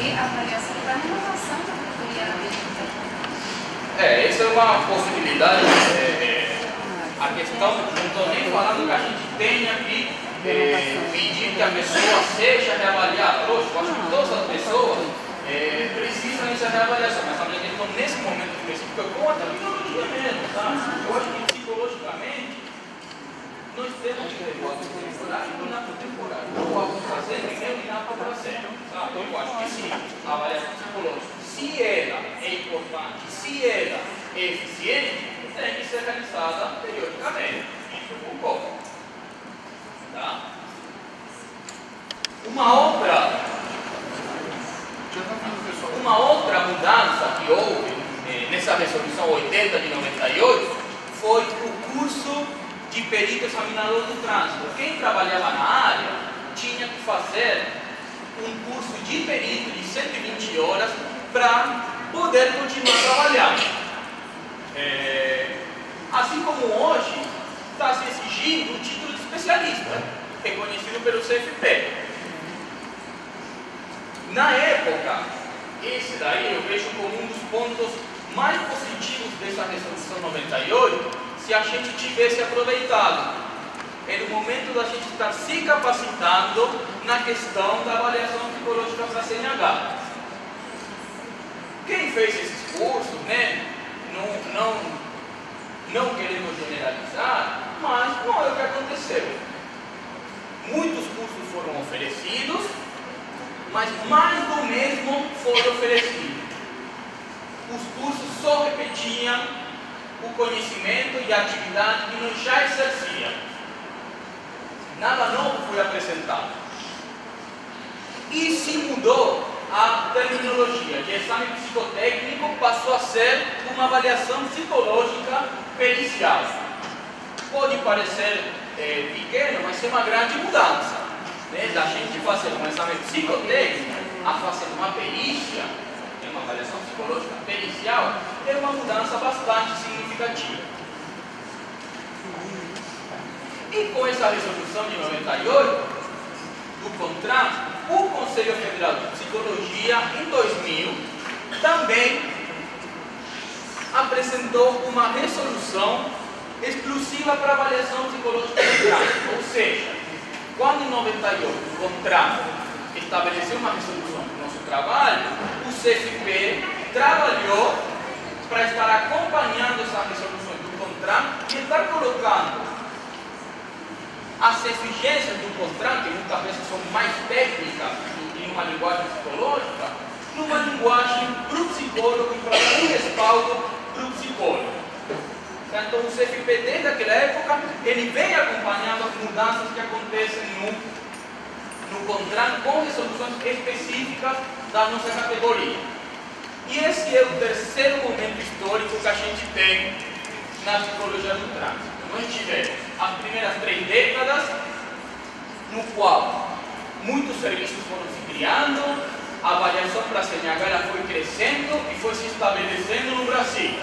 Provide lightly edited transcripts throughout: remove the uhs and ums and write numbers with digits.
pedir avaliação para renovação da categoria habilitante. Essa é uma possibilidade. A questão, não estou nem falando que a gente tenha que pedir que a pessoa seja reavaliada. Hoje, eu acho que todas as pessoas precisam dessa reavaliação, mas a minha questão nesse momento específico é com a terminologia mesmo, tá? Eu acho que psicologicamente nós temos que ter o ato temporário e o inato temporário. O ato fazendo e o inato fazendo. Tá? Eu acho que sim, a avaliação psicológica, se ela é importante, se ela é eficiente, tem que ser realizada periodicamente. Isso eu concordo. Tá? Uma outra mudança que houve nessa resolução 80 de 98 foi o curso de perito examinador do trânsito. Quem trabalhava na área tinha que fazer um curso de perito de 120 horas para poder continuar trabalhando. Assim como hoje está se exigindo o título de especialista, reconhecido pelo CFP. Na época, esse daí eu vejo como um dos pontos mais positivos dessa resolução 98, se a gente tivesse aproveitado. É no momento da gente estar se capacitando na questão da avaliação psicológica para CNH. Quem fez esses cursos, né? Não queremos generalizar, mas não é o que aconteceu. Muitos cursos foram oferecidos, mas mais do mesmo foi oferecido. Os cursos só repetiam o conhecimento e a atividade que nós já exercíamos. Nada novo foi apresentado. E se mudou a terminologia de exame psicotécnico, passou a ser uma avaliação psicológica pericial. Pode parecer pequeno, mas é uma grande mudança, né? Da gente fazer um exame psicotécnico a fazer uma perícia, uma avaliação psicológica pericial, é uma mudança bastante significativa. E com essa resolução de 98 do CONTRAN, o Conselho Federal de Psicologia, em 2000, também apresentou uma resolução exclusiva para avaliação psicológica do trânsito. Ou seja, quando em 98 o CONTRAN estabeleceu uma resolução do nosso trabalho, o CFP trabalhou para estar acompanhando essa resolução do CONTRAN e estar colocando as exigências do CONTRAN, que muitas vezes são mais técnicas do que uma linguagem psicológica, numa linguagem para o psicólogo e para dar um respaldo para o psicólogo. Então o CFP, desde aquela época, ele vem acompanhando as mudanças que acontecem no CONTRAN com resoluções específicas da nossa categoria. E esse é o terceiro momento histórico que a gente tem na psicologia do trânsito. Nós tivemos as primeiras 3 décadas, no qual muitos serviços foram se criando, a avaliação para a CNH ela foi crescendo e foi se estabelecendo no Brasil.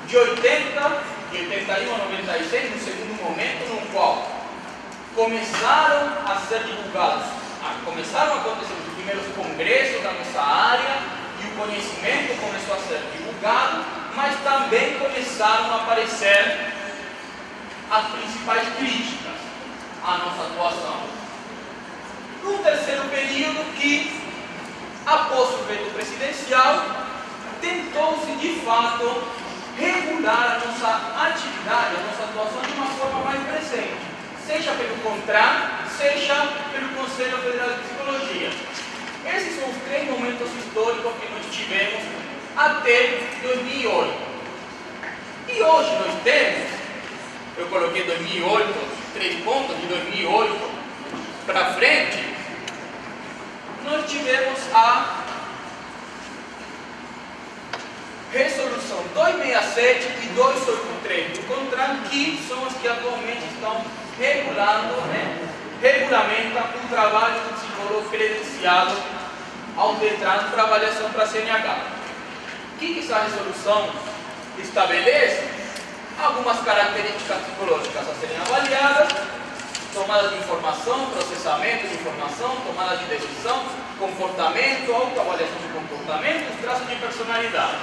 De 81 a 96, no segundo momento, no qual começaram a ser divulgados, começaram a acontecer os primeiros congressos da nossa área e o conhecimento começou a ser divulgado, mas também começaram a aparecer as principais críticas à nossa atuação. No terceiro período, que após o veto presidencial, tentou-se de fato regular a nossa atividade, a nossa atuação de uma forma mais presente, seja pelo CONTRAN, seja pelo Conselho Federal de Psicologia. Esses são os 3 momentos históricos que nós tivemos até 2008. E hoje nós temos, eu coloquei 2008, 3 pontos de 2008 para frente, nós tivemos a resolução 267 e 283 do CONTRAN, que são as que atualmente estão regulamentam o trabalho do psicólogo credenciado ao DETRAN para avaliação para a CNH. O que essa resolução estabelece? Algumas características psicológicas a serem avaliadas, tomada de informação, processamento de informação, tomada de decisão, comportamento, autoavaliação de comportamento, os traços de personalidade.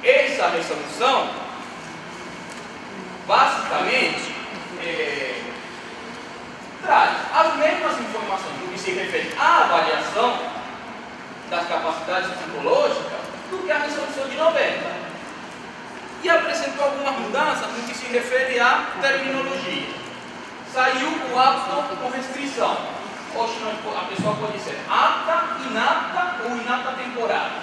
Essa resolução, basicamente, traz as mesmas informações no que se refere à avaliação das capacidades psicológicas do que a resolução de 90. E apresentou algumas mudanças no que se refere à terminologia. Saiu o apto com restrição. Hoje a pessoa pode ser apta, inapta ou inapta temporária.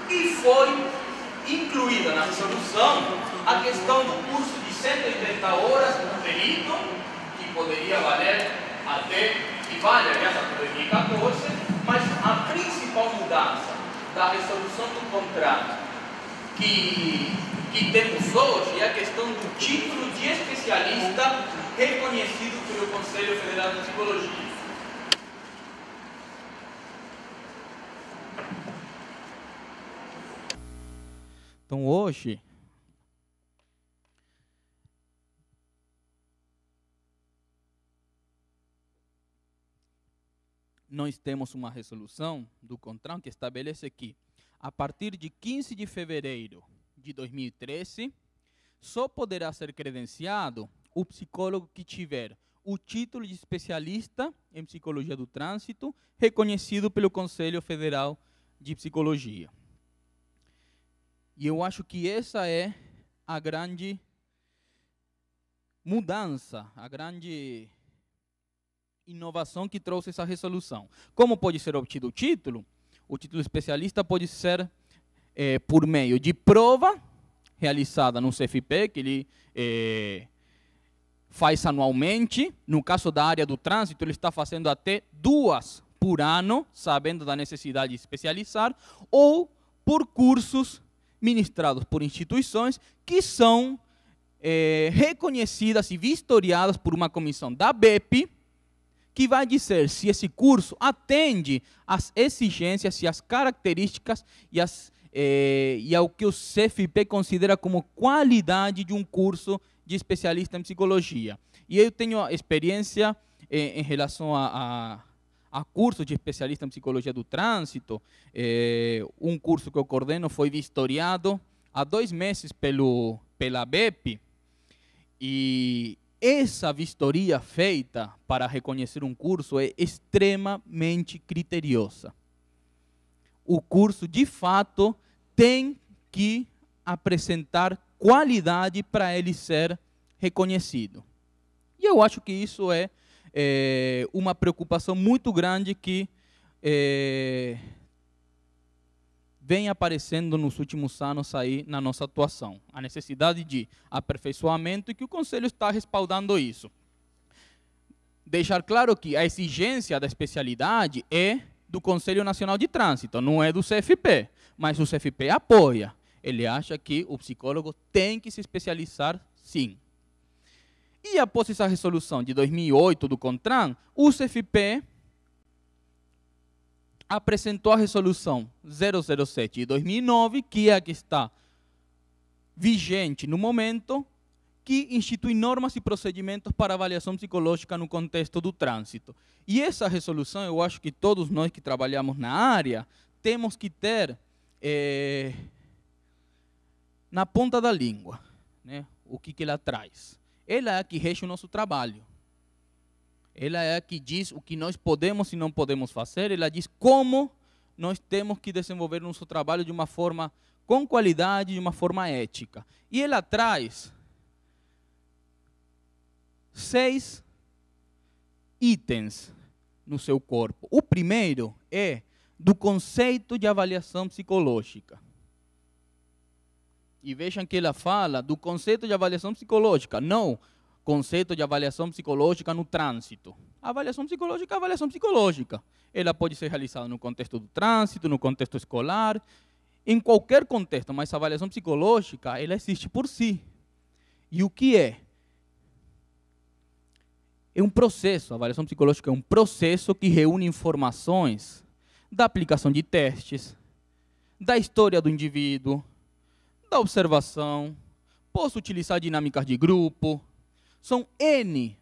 E foi incluída na resolução a questão do curso de 180 horas no perito, que poderia valer até, e vale aliás até 2014, mas a principal mudança da resolução do contrato que temos hoje é a questão do título de especialista reconhecido pelo Conselho Federal de Psicologia. Então hoje nós temos uma resolução do CONTRAN que estabelece que a partir de 15 de fevereiro de 2013, só poderá ser credenciado o psicólogo que tiver o título de especialista em psicologia do trânsito, reconhecido pelo Conselho Federal de Psicologia. E eu acho que essa é a grande mudança, a grande inovação que trouxe essa resolução. Como pode ser obtido o título? O título especialista pode ser por meio de prova realizada no CFP, que ele faz anualmente. No caso da área do trânsito, ele está fazendo até 2 por ano, sabendo da necessidade de especializar, ou por cursos ministrados por instituições que são reconhecidas e vistoriadas por uma comissão da ABEP, que vai dizer se esse curso atende às exigências e às características e ao que o CFP considera como qualidade de um curso de especialista em psicologia. E eu tenho experiência em relação a curso de especialista em psicologia do trânsito. Um curso que eu coordeno foi vistoriado há 2 meses pela ABEP, e essa vistoria feita para reconhecer um curso é extremamente criteriosa. O curso, de fato, tem que apresentar qualidade para ele ser reconhecido. E eu acho que isso é uma preocupação muito grande que vem aparecendo nos últimos anos aí na nossa atuação. A necessidade de aperfeiçoamento e que o Conselho está respaldando isso. Deixar claro que a exigência da especialidade é do Conselho Nacional de Trânsito, não é do CFP, mas o CFP apoia. Ele acha que o psicólogo tem que se especializar, sim. E após essa resolução de 2008 do CONTRAN, o CFP apresentou a resolução 007 de 2009, que é a que está vigente no momento, que institui normas e procedimentos para avaliação psicológica no contexto do trânsito. E essa resolução, eu acho que todos nós que trabalhamos na área, temos que ter na ponta da língua, né, o que ela traz. Ela é a que rege o nosso trabalho. Ela é a que diz o que nós podemos e não podemos fazer. Ela diz como nós temos que desenvolver nosso trabalho de uma forma com qualidade, de uma forma ética. E ela traz 6 itens no seu corpo. O primeiro é do conceito de avaliação psicológica. E vejam que ela fala do conceito de avaliação psicológica, não conceito de avaliação psicológica no trânsito. A avaliação psicológica é avaliação psicológica. Ela pode ser realizada no contexto do trânsito, no contexto escolar, em qualquer contexto, mas a avaliação psicológica, ela existe por si. E o que é? É um processo, a avaliação psicológica é um processo que reúne informações da aplicação de testes, da história do indivíduo, da observação, posso utilizar dinâmicas de grupo, São N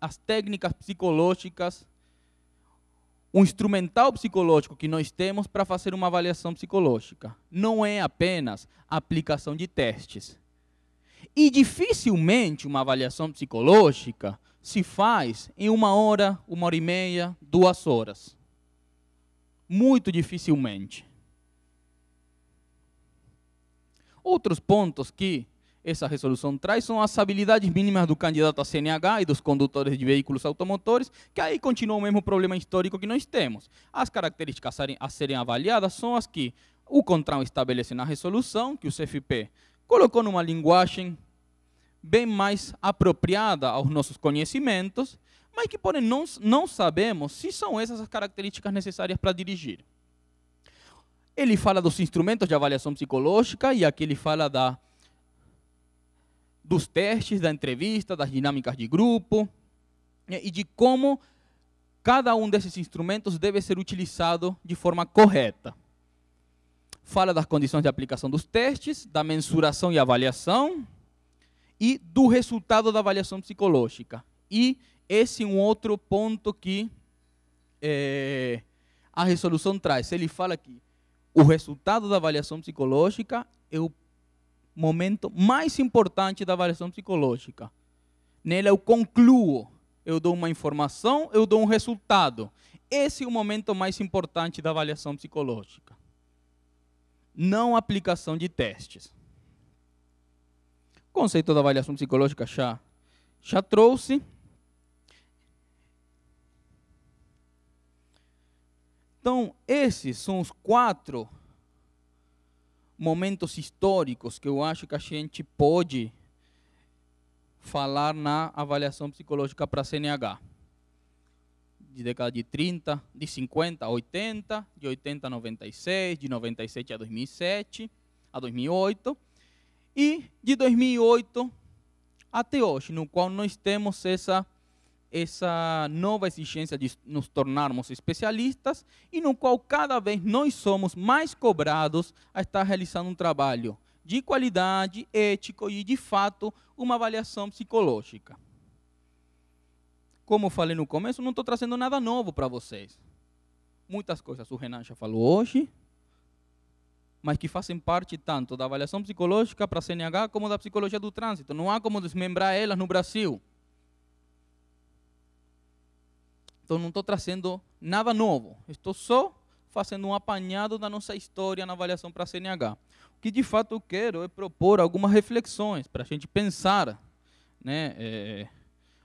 as técnicas psicológicas, o instrumental psicológico que nós temos para fazer uma avaliação psicológica. Não é apenas a aplicação de testes. E dificilmente uma avaliação psicológica se faz em 1 hora, 1 hora e meia, 2 horas. Muito dificilmente. Outros pontos que essa resolução traz são as habilidades mínimas do candidato a CNH e dos condutores de veículos automotores, que aí continua o mesmo problema histórico que nós temos. As características a serem avaliadas são as que o CONTRAN estabelece na resolução, que o CFP colocou numa linguagem bem mais apropriada aos nossos conhecimentos, mas que, porém, não sabemos se são essas as características necessárias para dirigir. Ele fala dos instrumentos de avaliação psicológica, e aqui ele fala dos testes, da entrevista, das dinâmicas de grupo, e de como cada um desses instrumentos deve ser utilizado de forma correta. Fala das condições de aplicação dos testes, da mensuração e avaliação, e do resultado da avaliação psicológica. E esse é um outro ponto que a resolução traz. Ele fala que o resultado da avaliação psicológica é o momento mais importante da avaliação psicológica. Nela eu concluo, eu dou uma informação, eu dou um resultado. Esse é o momento mais importante da avaliação psicológica. Não a aplicação de testes. O conceito da avaliação psicológica já trouxe. Então, esses são os 4 momentos históricos que eu acho que a gente pode falar na avaliação psicológica para a CNH. De década de 30, de 50 a 80, de 80 a 96, de 97 a 2007, a 2008, e de 2008 até hoje, no qual nós temos essa nova exigência de nos tornarmos especialistas e no qual cada vez nós somos mais cobrados a estar realizando um trabalho de qualidade, ético e, de fato, uma avaliação psicológica. Como eu falei no começo, não estou trazendo nada novo para vocês. Muitas coisas o Renan já falou hoje, mas que fazem parte tanto da avaliação psicológica para a CNH como da psicologia do trânsito. Não há como desmembrar elas no Brasil. Então, não estou trazendo nada novo. Estou só fazendo um apanhado da nossa história na avaliação para a CNH. O que, de fato, eu quero é propor algumas reflexões para a gente pensar, né,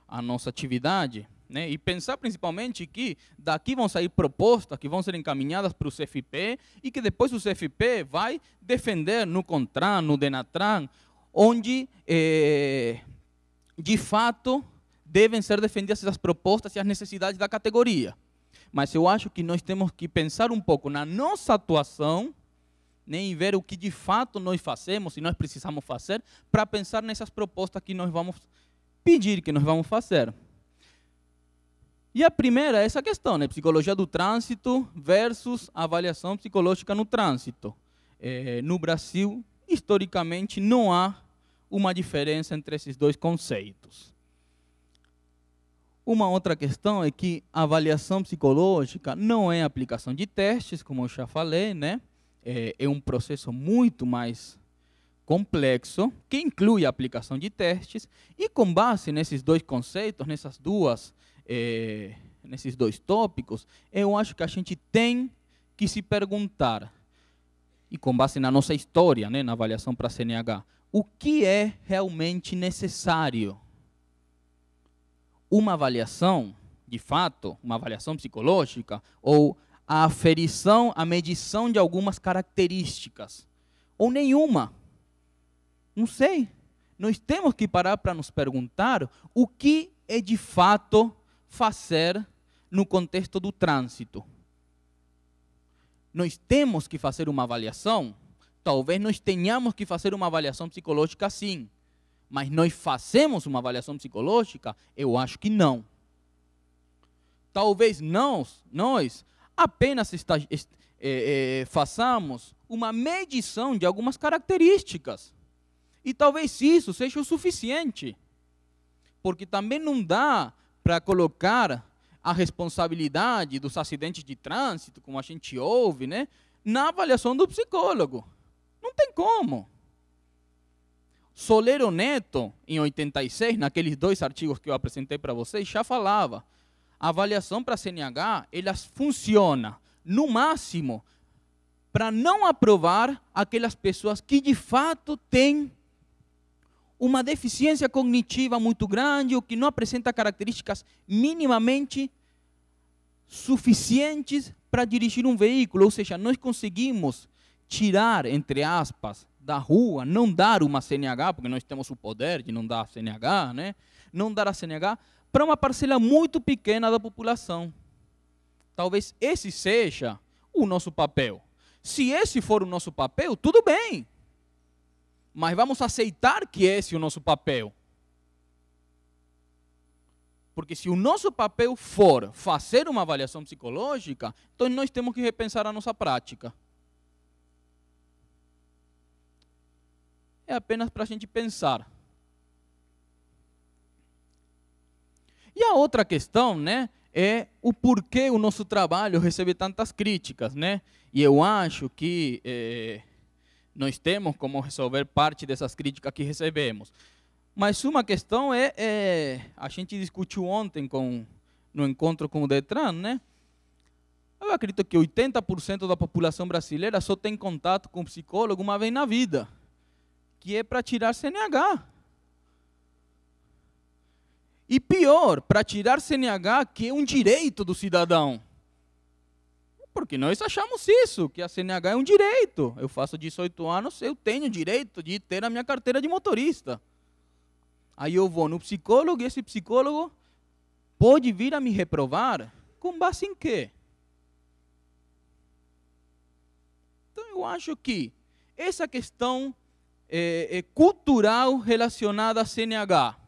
a nossa atividade, né, e pensar principalmente que daqui vão sair propostas que vão ser encaminhadas para o CFP e que depois o CFP vai defender no CONTRAN, no DENATRAN, onde, de fato, devem ser defendidas essas propostas e as necessidades da categoria. Mas eu acho que nós temos que pensar um pouco na nossa atuação, né, e ver o que de fato nós fazemos e nós precisamos fazer para pensar nessas propostas que nós vamos pedir, que nós vamos fazer. E a primeira é essa questão, né, psicologia do trânsito versus avaliação psicológica no trânsito. No Brasil, historicamente, não há uma diferença entre esses dois conceitos. Uma outra questão é que a avaliação psicológica não é a aplicação de testes, como eu já falei, né? É um processo muito mais complexo, que inclui a aplicação de testes, e com base nesses dois conceitos, nesses dois tópicos, eu acho que a gente tem que se perguntar, e com base na nossa história, né, na avaliação para a CNH, o que é realmente necessário? Uma avaliação, de fato, uma avaliação psicológica, ou a aferição, a medição de algumas características, ou nenhuma. Não sei. Nós temos que parar para nos perguntar o que é de fato fazer no contexto do trânsito. Nós temos que fazer uma avaliação, talvez nós tenhamos que fazer uma avaliação psicológica sim, mas nós fazemos uma avaliação psicológica? Eu acho que não. Talvez nós apenas façamos uma medição de algumas características. E talvez isso seja o suficiente. porque também não dá para colocar a responsabilidade dos acidentes de trânsito, como a gente ouve, né, na avaliação do psicólogo. Não tem como. Solero Neto, em 86, naqueles 2 artigos que eu apresentei para vocês, já falava, a avaliação para CNH, ela funciona, no máximo, para não aprovar aquelas pessoas que, de fato, têm uma deficiência cognitiva muito grande ou que não apresenta características minimamente suficientes para dirigir um veículo. Ou seja, nós conseguimos tirar, entre aspas, da rua, não dar uma CNH, porque nós temos o poder de não dar a CNH, né? Não dar a CNH para uma parcela muito pequena da população. Talvez esse seja o nosso papel. Se esse for o nosso papel, tudo bem. Mas vamos aceitar que esse é o nosso papel. Porque se o nosso papel for fazer uma avaliação psicológica, então nós temos que repensar a nossa prática. É apenas para a gente pensar. E a outra questão, né, é o porquê o nosso trabalho recebe tantas críticas, né? E eu acho que nós temos como resolver parte dessas críticas que recebemos. Mas uma questão a gente discutiu ontem no encontro com o Detran, né? Eu acredito que 80% da população brasileira só tem contato com o psicólogo uma vez na vida, que é para tirar CNH. E pior, para tirar CNH, que é um direito do cidadão. Porque nós achamos isso, que a CNH é um direito. Eu faço 18 anos, eu tenho o direito de ter a minha carteira de motorista. Aí eu vou no psicólogo e esse psicólogo pode vir a me reprovar com base em quê? Então eu acho que essa questão cultural relacionada à CNH,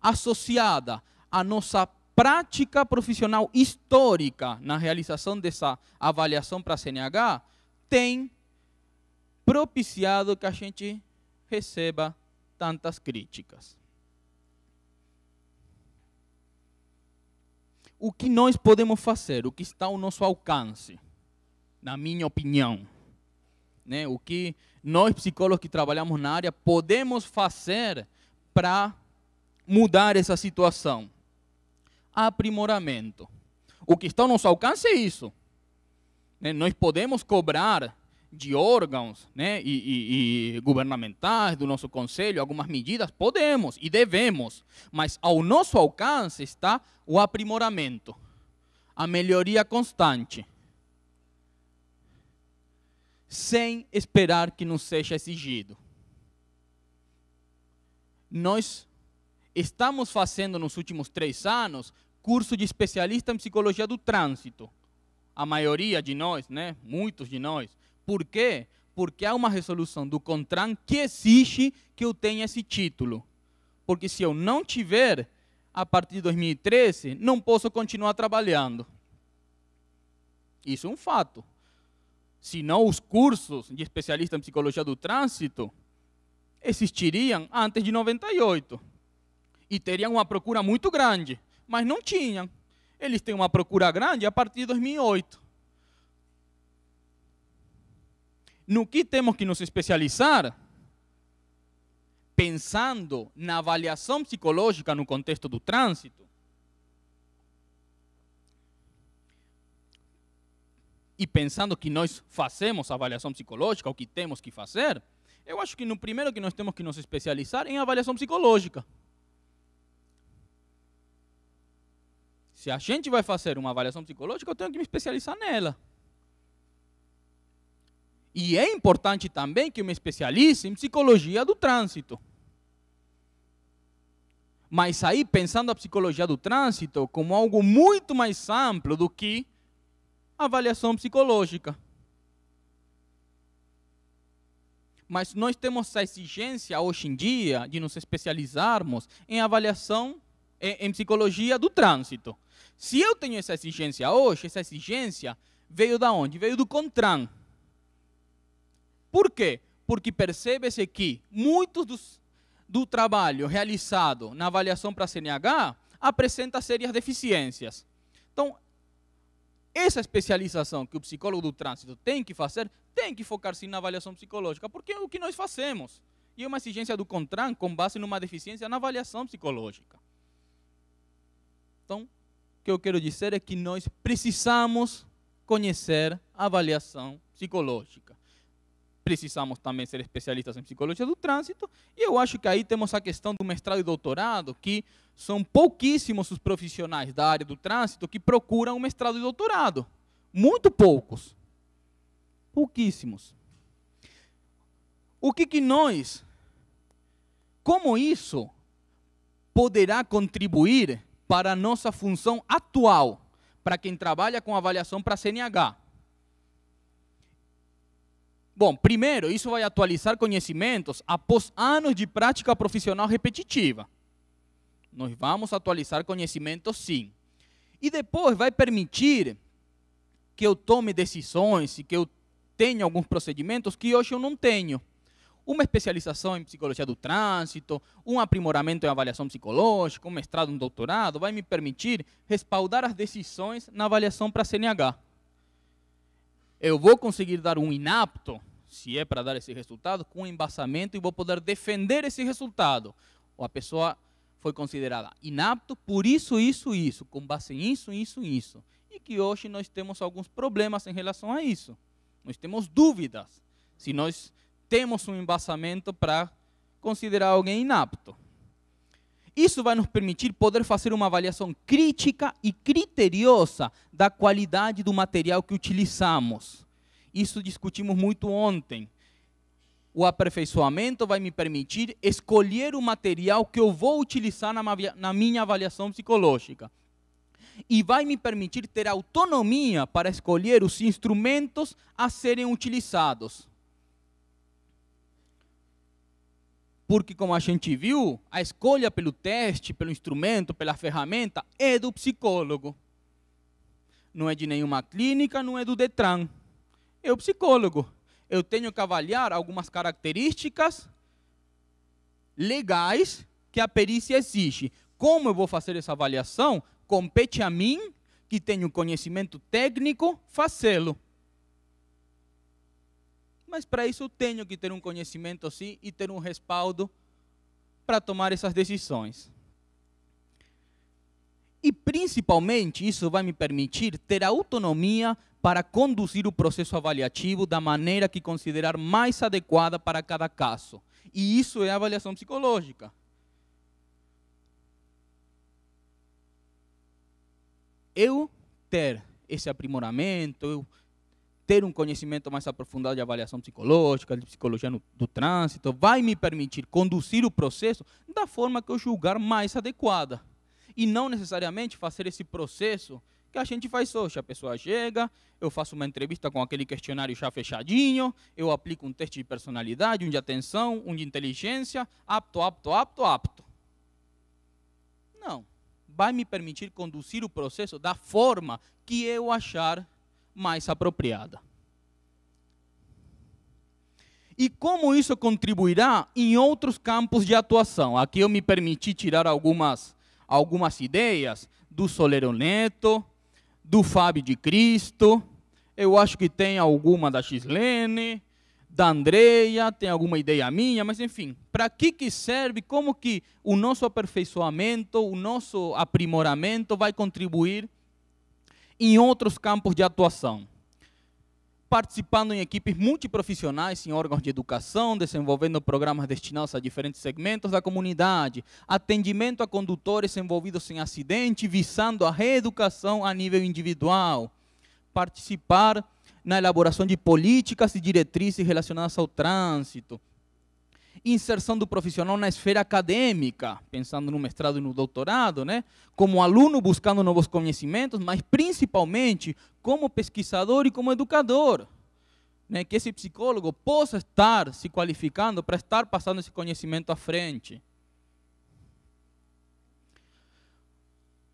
associada à nossa prática profissional histórica na realização dessa avaliação para a CNH, tem propiciado que a gente receba tantas críticas. O que nós podemos fazer, o que está ao nosso alcance, na minha opinião, né? O que nós psicólogos que trabalhamos na área podemos fazer para mudar essa situação? Aprimoramento. O que está ao nosso alcance é isso. Né? Nós podemos cobrar de órgãos, né, e governamentais, do nosso conselho, algumas medidas, podemos e devemos, mas ao nosso alcance está o aprimoramento, a melhoria constante, sem esperar que nos seja exigido. Nós estamos fazendo nos últimos 3 anos curso de especialista em psicologia do trânsito. A maioria de nós, né? Muitos de nós. Por quê? Porque há uma resolução do CONTRAN que exige que eu tenha esse título. Porque se eu não tiver, a partir de 2013, não posso continuar trabalhando. Isso é um fato. Senão os cursos de especialista em psicologia do trânsito existiriam antes de 98. E teriam uma procura muito grande, mas não tinham. Eles têm uma procura grande a partir de 2008. No que temos que nos especializar? Pensando na avaliação psicológica no contexto do trânsito. E pensando que nós fazemos avaliação psicológica, o que temos que fazer, eu acho que no primeiro que nós temos que nos especializar é em avaliação psicológica. Se a gente vai fazer uma avaliação psicológica, eu tenho que me especializar nela. E é importante também que eu me especialize em psicologia do trânsito. Mas aí, pensando a psicologia do trânsito como algo muito mais amplo do que avaliação psicológica. Mas nós temos a exigência hoje em dia de nos especializarmos em avaliação, em psicologia do trânsito. Se eu tenho essa exigência hoje, essa exigência veio da onde? Veio do CONTRAN. Por quê? Porque percebe-se que muitos do trabalho realizado na avaliação para CNH apresenta sérias deficiências. Então, essa especialização que o psicólogo do trânsito tem que fazer, tem que focar sim na avaliação psicológica, porque é o que nós fazemos. E é uma exigência do CONTRAN com base numa deficiência na avaliação psicológica. Então, o que eu quero dizer é que nós precisamos conhecer a avaliação psicológica. Precisamos também ser especialistas em psicologia do trânsito, e eu acho que aí temos a questão do mestrado e doutorado, que são pouquíssimos os profissionais da área do trânsito que procuram um mestrado e doutorado. Muito poucos. Pouquíssimos. O que nós, como isso poderá contribuir para a nossa função atual, para quem trabalha com avaliação para CNH? Bom, primeiro, isso vai atualizar conhecimentos após anos de prática profissional repetitiva. Nós vamos atualizar conhecimentos, sim. E depois vai permitir que eu tome decisões e que eu tenha alguns procedimentos que hoje eu não tenho. Uma especialização em psicologia do trânsito, um aprimoramento em avaliação psicológica, um mestrado, um doutorado, vai me permitir respaldar as decisões na avaliação para CNH. Eu vou conseguir dar um inapto, se é para dar esse resultado, com embasamento, e vou poder defender esse resultado. Ou a pessoa foi considerada inapto por isso, com base em isso. E que hoje nós temos alguns problemas em relação a isso. Nós temos dúvidas se nós temos um embasamento para considerar alguém inapto. Isso vai nos permitir poder fazer uma avaliação crítica e criteriosa da qualidade do material que utilizamos. Isso discutimos muito ontem. O aperfeiçoamento vai me permitir escolher o material que eu vou utilizar na minha avaliação psicológica. E vai me permitir ter autonomia para escolher os instrumentos a serem utilizados. Porque, como a gente viu, a escolha pelo teste, pelo instrumento, pela ferramenta, é do psicólogo. Não é de nenhuma clínica, não é do Detran. É o psicólogo. Eu tenho que avaliar algumas características legais que a perícia exige. Como eu vou fazer essa avaliação? Compete a mim, que tenho conhecimento técnico, fazê-lo. Mas para isso eu tenho que ter um conhecimento assim e ter um respaldo para tomar essas decisões. E principalmente isso vai me permitir ter autonomia para conduzir o processo avaliativo da maneira que considerar mais adequada para cada caso. E isso é a avaliação psicológica. Eu ter esse aprimoramento, eu ter um conhecimento mais aprofundado de avaliação psicológica, de psicologia do trânsito, vai me permitir conduzir o processo da forma que eu julgar mais adequada. E não necessariamente fazer esse processo que a gente faz hoje. A pessoa chega, eu faço uma entrevista com aquele questionário já fechadinho, eu aplico um teste de personalidade, um de atenção, um de inteligência, apto. Não. Vai me permitir conduzir o processo da forma que eu achar mais apropriada. E como isso contribuirá em outros campos de atuação? Aqui eu me permiti tirar algumas ideias do Solero Neto, do Fábio de Cristo, eu acho que tem alguma da Gislene, da Andreia, tem alguma ideia minha, mas enfim, para que serve, como que o nosso aperfeiçoamento, o nosso aprimoramento vai contribuir em outros campos de atuação. Participando em equipes multiprofissionais em órgãos de educação, desenvolvendo programas destinados a diferentes segmentos da comunidade, atendimento a condutores envolvidos em acidente, visando a reeducação a nível individual, participar na elaboração de políticas e diretrizes relacionadas ao trânsito, inserção do profissional na esfera acadêmica, pensando no mestrado e no doutorado, né? Como aluno buscando novos conhecimentos, mas principalmente como pesquisador e como educador, né? Que esse psicólogo possa estar se qualificando para estar passando esse conhecimento à frente.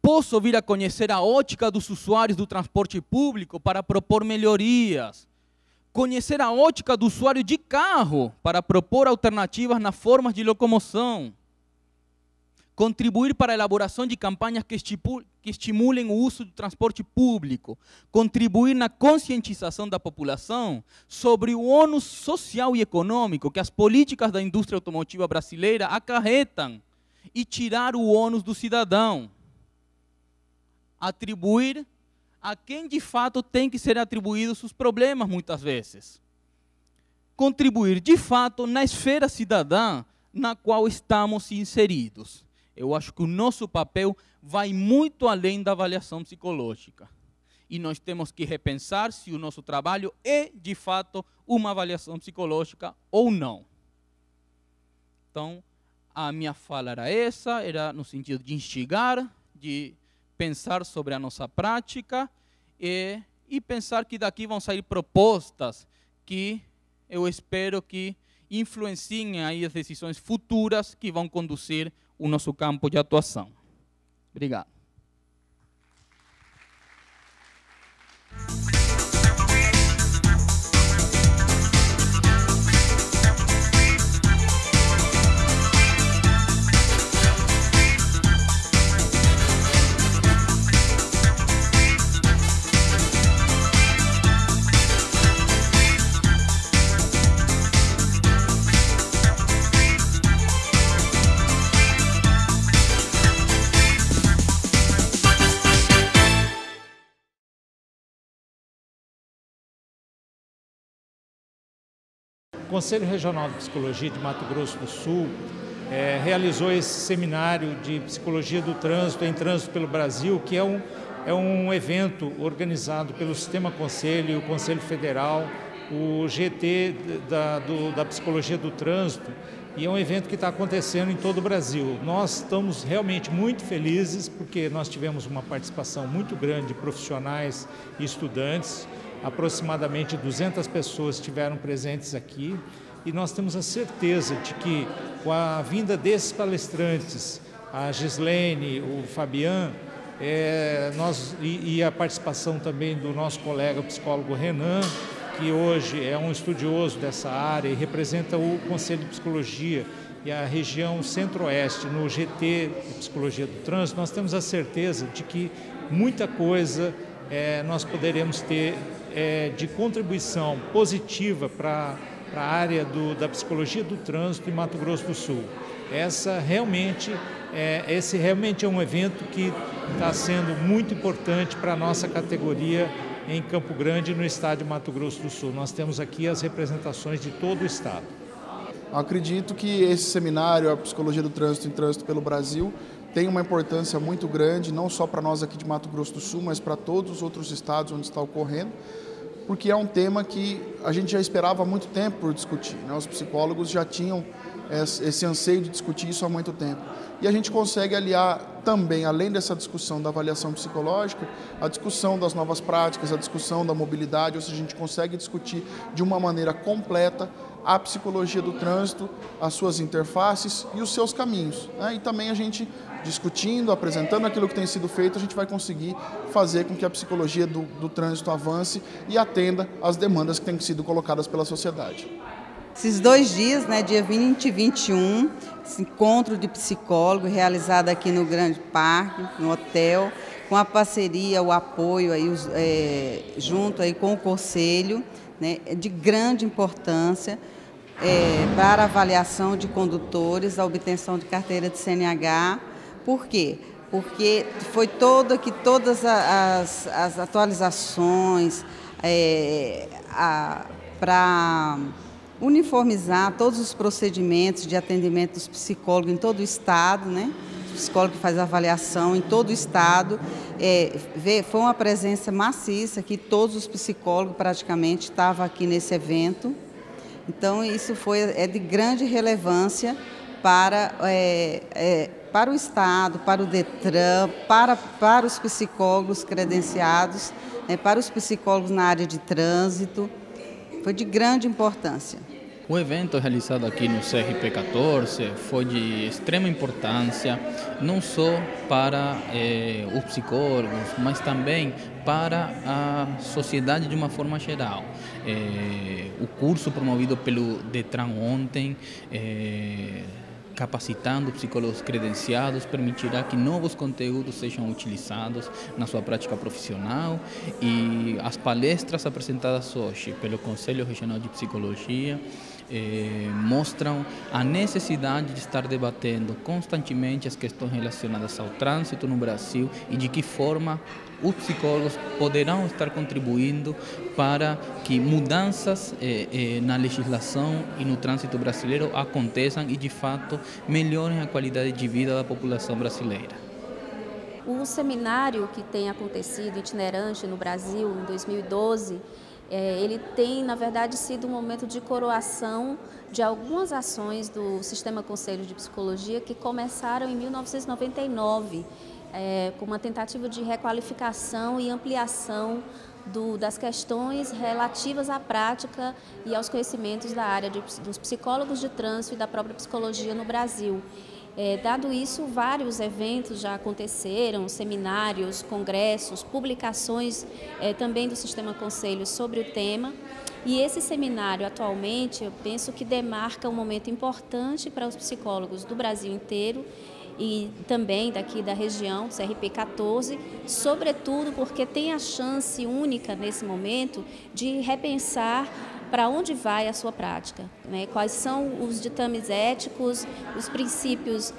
Posso vir a conhecer a ótica dos usuários do transporte público para propor melhorias, Conhecer a ótica do usuário de carro para propor alternativas nas formas de locomoção. Contribuir para a elaboração de campanhas que estimulem o uso do transporte público. Contribuir na conscientização da população sobre o ônus social e econômico que as políticas da indústria automotiva brasileira acarretam e tirar o ônus do cidadão. Atribuir a quem de fato tem que ser atribuídos os problemas, muitas vezes. Contribuir de fato na esfera cidadã na qual estamos inseridos. Eu acho que o nosso papel vai muito além da avaliação psicológica. E nós temos que repensar se o nosso trabalho é, de fato, uma avaliação psicológica ou não. Então, a minha fala era essa, era no sentido de instigar, de pensar sobre a nossa prática e pensar que daqui vão sair propostas que eu espero que influenciem aí as decisões futuras que vão conduzir o nosso campo de atuação. Obrigado. O Conselho Regional de Psicologia de Mato Grosso do Sul realizou esse seminário de Psicologia do Trânsito em Trânsito pelo Brasil, que é um evento organizado pelo Sistema Conselho, o Conselho Federal, o GT da Psicologia do Trânsito, e é um evento que está acontecendo em todo o Brasil. Nós estamos realmente muito felizes porque nós tivemos uma participação muito grande de profissionais e estudantes. Aproximadamente 200 pessoas estiveram presentes aqui e nós temos a certeza de que com a vinda desses palestrantes, a Gislene, o Fabian, e a participação também do nosso colega psicólogo Renan, que hoje é um estudioso dessa área e representa o Conselho de Psicologia e a região centro-oeste no GT de Psicologia do Trânsito, nós temos a certeza de que muita coisa nós poderemos ter de contribuição positiva para a área da psicologia do trânsito em Mato Grosso do Sul. Esse realmente é um evento que está sendo muito importante para a nossa categoria em Campo Grande, no estado de Mato Grosso do Sul. Nós temos aqui as representações de todo o estado. Acredito que esse seminário, a Psicologia do Trânsito em Trânsito pelo Brasil, tem uma importância muito grande, não só para nós aqui de Mato Grosso do Sul, mas para todos os outros estados onde está ocorrendo, porque é um tema que a gente já esperava há muito tempo por discutir, né? Os psicólogos já tinham esse anseio de discutir isso há muito tempo. E a gente consegue aliar também, além dessa discussão da avaliação psicológica, a discussão das novas práticas, a discussão da mobilidade, ou seja, a gente consegue discutir de uma maneira completa a psicologia do trânsito, as suas interfaces e os seus caminhos, né? E também a gente, discutindo, apresentando aquilo que tem sido feito, a gente vai conseguir fazer com que a psicologia do trânsito avance e atenda às demandas que têm sido colocadas pela sociedade. Esses 2 dias, né, dia 20 e 21, esse encontro de psicólogo realizado aqui no Grande Parque, no hotel, com a parceria, o apoio aí, junto aí com o Conselho, né, de grande importância para a avaliação de condutores, a obtenção de carteira de CNH. Por quê? Porque foi todas as atualizações para uniformizar todos os procedimentos de atendimento dos psicólogos em todo o estado, né? O psicólogo que faz a avaliação em todo o estado. Foi uma presença maciça, que todos os psicólogos praticamente estavam aqui nesse evento. Então, isso é de grande relevância para o Estado, para o DETRAN, para os psicólogos credenciados, para os psicólogos na área de trânsito. Foi de grande importância. O evento realizado aqui no CRP 14 foi de extrema importância, não só para os psicólogos, mas também para a sociedade de uma forma geral. O curso promovido pelo Detran ontem, capacitando psicólogos credenciados, permitirá que novos conteúdos sejam utilizados na sua prática profissional, e as palestras apresentadas hoje pelo Conselho Regional de Psicologia mostram a necessidade de estar debatendo constantemente as questões relacionadas ao trânsito no Brasil e de que forma os psicólogos poderão estar contribuindo para que mudanças na legislação e no trânsito brasileiro aconteçam e, de fato, melhorem a qualidade de vida da população brasileira. O seminário que tem acontecido itinerante no Brasil em 2012, ele tem, na verdade, sido um momento de coroação de algumas ações do Sistema Conselho de Psicologia que começaram em 1999, com uma tentativa de requalificação e ampliação das questões relativas à prática e aos conhecimentos da área dos psicólogos de trânsito e da própria psicologia no Brasil. Dado isso, vários eventos já aconteceram, seminários, congressos, publicações também do Sistema Conselho sobre o tema. E esse seminário, atualmente, eu penso que demarca um momento importante para os psicólogos do Brasil inteiro e também daqui da região, do CRP 14, sobretudo porque tem a chance única nesse momento de repensar para onde vai a sua prática, né? Quais são os ditames éticos, os princípios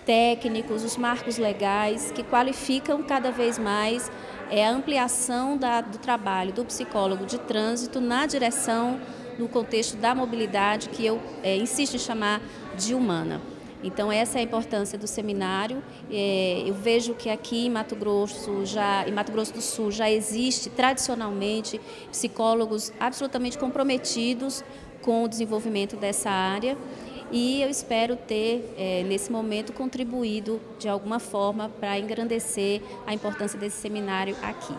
técnicos, os marcos legais que qualificam cada vez mais a ampliação do trabalho do psicólogo de trânsito na direção, no contexto da mobilidade, que eu insisto em chamar de humana. Então, essa é a importância do seminário. Eu vejo que aqui em Mato Grosso do Sul já existe tradicionalmente psicólogos absolutamente comprometidos com o desenvolvimento dessa área, e eu espero ter, nesse momento, contribuído de alguma forma para engrandecer a importância desse seminário aqui.